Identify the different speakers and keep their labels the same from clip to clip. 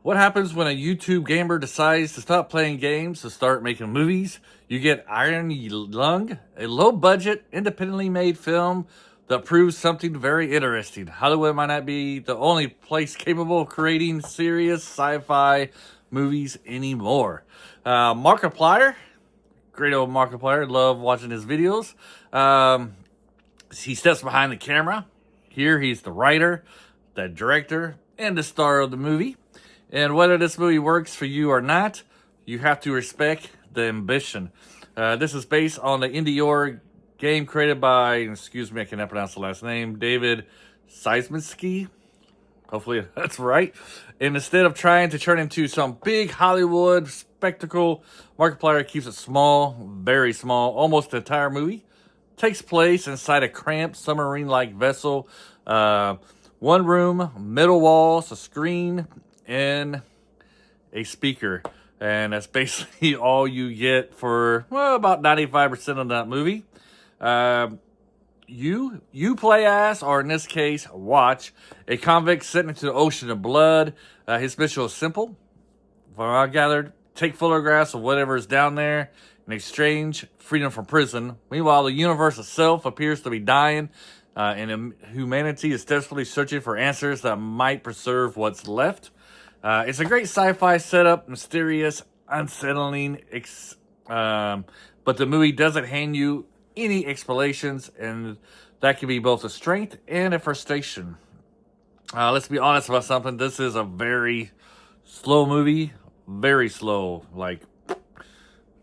Speaker 1: What happens when a YouTube gamer decides to stop playing games to start making movies? You get Iron Lung, a low-budget, independently made film that proves something very interesting. Hollywood might not be the only place capable of creating serious sci-fi movies anymore. Markiplier, great old Markiplier, love watching his videos. He steps behind the camera. Here he's the writer, the director, and the star of the movie. And whether this movie works for you or not, you have to respect the ambition. This is based on the indie game created by, excuse me, I cannot pronounce the last name, David Seisminsky. Hopefully that's right. And instead of trying to turn into some big Hollywood spectacle, Markiplier keeps it small, very small. Almost the entire movie takes place inside a cramped submarine-like vessel. One room, middle walls, a screen, and a speaker. And that's basically all you get for, well, about 95% of that movie. You play as, or in this case, watch, a convict sent into the ocean of blood. His mission is simple. From what I gathered, take photographs of whatever is down there in exchange freedom from prison. Meanwhile, the universe itself appears to be dying, and humanity is desperately searching for answers that might preserve what's left. It's a great sci-fi setup, mysterious, unsettling, but the movie doesn't hand you any explanations, and that can be both a strength and a frustration. Let's be honest about something. This is a very slow movie, very slow, like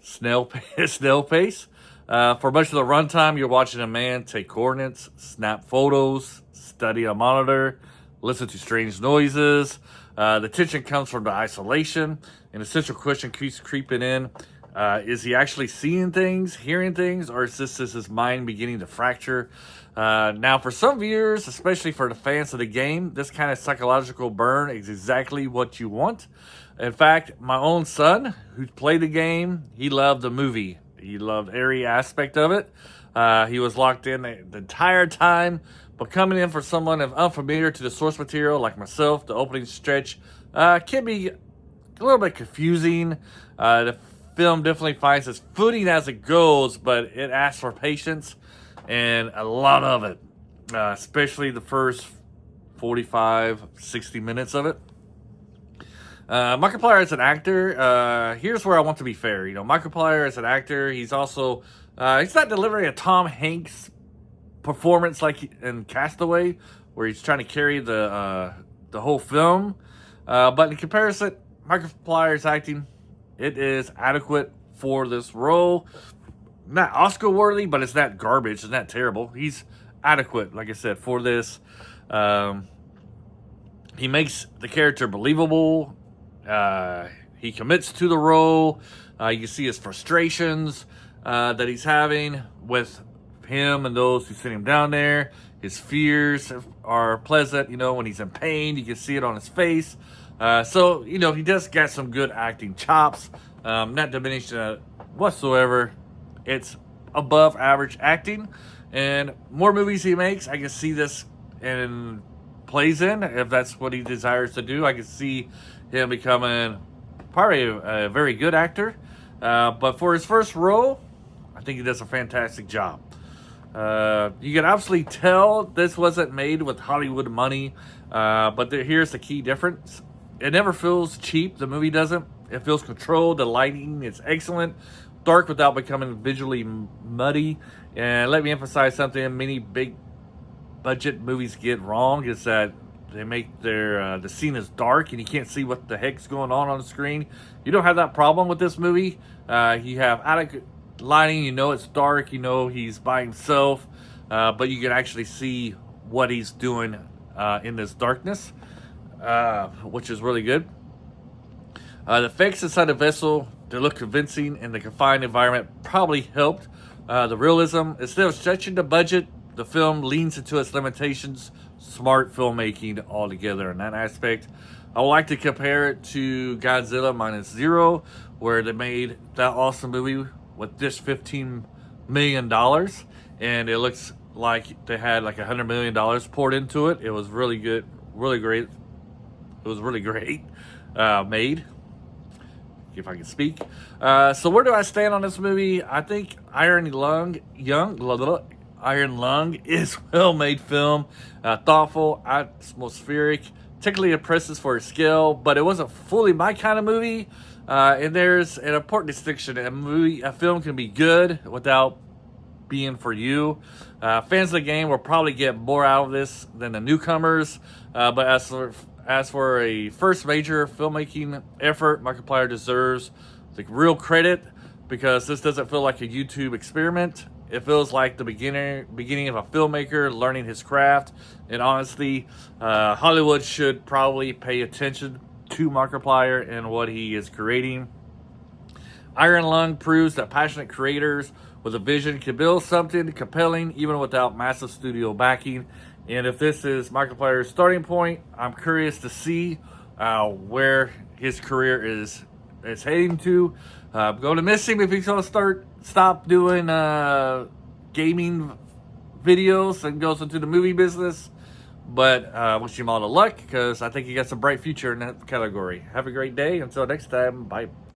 Speaker 1: snail pace. For much of the runtime, you're watching a man take coordinates, snap photos, study a monitor, listen to strange noises. The tension comes from the isolation, and the central question keeps creeping in. Is he actually seeing things, hearing things, or is this his mind beginning to fracture? Now, for some viewers, especially for the fans of the game, this kind of psychological burn is exactly what you want. In fact, my own son, who played the game, he loved the movie. He loved every aspect of it. He was locked in the entire time. But coming in for someone unfamiliar to the source material like myself, the opening stretch can be a little bit confusing. The film definitely finds its footing as it goes, but it asks for patience and a lot of it, especially the first 45, 60 minutes of it. Markiplier is an actor. Here's where I want to be fair. You know, Markiplier is an actor. He's also, he's not delivering a Tom Hanks performance like in Castaway, where he's trying to carry the whole film. But in comparison, Markiplier's acting, it is adequate for this role. Not Oscar worthy, but it's not garbage. It's not terrible. He's adequate, like I said, for this. He makes the character believable. He commits to the role. You can see his frustrations that he's having with him and those who sent him down there. His fears are pleasant, you know, when he's in pain. You can see it on his face. So, you know, he does got some good acting chops. Not diminished whatsoever. It's above average acting. And more movies he makes, I can see this and plays in, if that's what he desires to do. I can see him becoming probably a very good actor. But for his first role, I think he does a fantastic job. You can absolutely tell this wasn't made with Hollywood money, but here's the key difference. It never feels cheap, the movie doesn't. It feels controlled, the lighting is excellent, dark without becoming visually muddy. And let me emphasize something many big budget movies get wrong, is that they make the scene is dark and you can't see what the heck's going on the screen. You don't have that problem with this movie. You have adequate lighting, you know it's dark, you know he's by himself, but you can actually see what he's doing in this darkness, which is really good. The effects inside the vessel, they look convincing, and the confined environment probably helped. The realism, instead of stretching the budget, the film leans into its limitations. Smart filmmaking altogether in that aspect. I would like to compare it to Godzilla Minus Zero, where they made that awesome movie with just $15 million, and it looks like they had like $100 million poured into it. It was really good, really great. It was really great. made, if I can speak. So where do I stand on this movie? I think Iron Lung is well-made film, thoughtful, atmospheric, particularly impressive for its scale, but it wasn't fully my kind of movie. And there's an important distinction: a film can be good without being for you. Fans of the game will probably get more out of this than the newcomers. But as for a first major filmmaking effort, Markiplier deserves the real credit, because this doesn't feel like a YouTube experiment. It feels like the beginning of a filmmaker learning his craft. And honestly, Hollywood should probably pay attention to Markiplier and what he is creating. Iron Lung proves that passionate creators with a vision can build something compelling even without massive studio backing. And if this is Markiplier's starting point, I'm curious to see where his career is heading to. I'm going to miss him if he's going to stop doing gaming videos and goes into the movie business. But I wish him all the luck, because I think he got some bright future in that category. Have a great day. Until next time, bye.